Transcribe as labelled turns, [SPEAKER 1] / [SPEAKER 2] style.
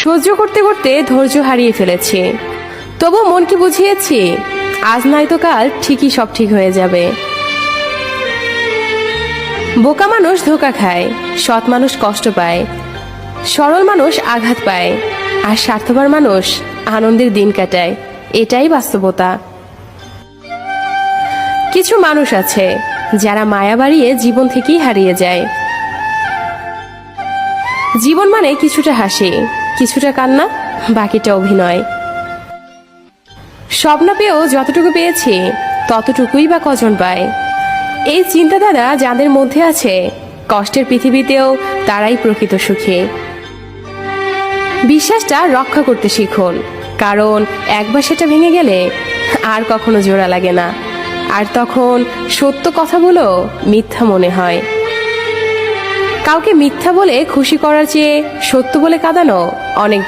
[SPEAKER 1] সহ্য করতে করতে ধৈর্য হারিয়ে ফেলেছি। তবু মনকে বুঝিয়েছি, আজ নয়তো কাল ঠিকই সব ঠিক হয়ে যাবে। বোকা মানুষ ধোঁকা খায়, সৎ মানুষ কষ্ট পায়, সরল মানুষ আঘাত পায়, আর স্বার্থপর মানুষ আনন্দের দিন কাটায়। এটাই বাস্তবতা। কিছু মানুষ আছে যারা মায়া বাড়িয়ে জীবন থেকেই হারিয়ে যায়। জীবন মানে কিছুটা হাসি, কিছুটা কান্না, বাকিটা অভিনয়। স্বপ্ন পেয়েও যতটুকু পেয়েছি ততটুকুই বা কজন পায়। এই চিন্তাধারা যাদের মধ্যে আছে, কষ্টের পৃথিবীতেও তারাই প্রকৃত সুখী। বিশ্বাসটা রক্ষা করতে শিখুন, কারণ একবার সেটা ভেঙে গেলে আর কখনো জোড়া লাগে না। আর তখন সত্য কথাগুলো মিথ্যা মনে হয়। কাউকে মিথ্যা বলে খুশি করার চেয়ে সত্য বলে কাঁদানো অনেক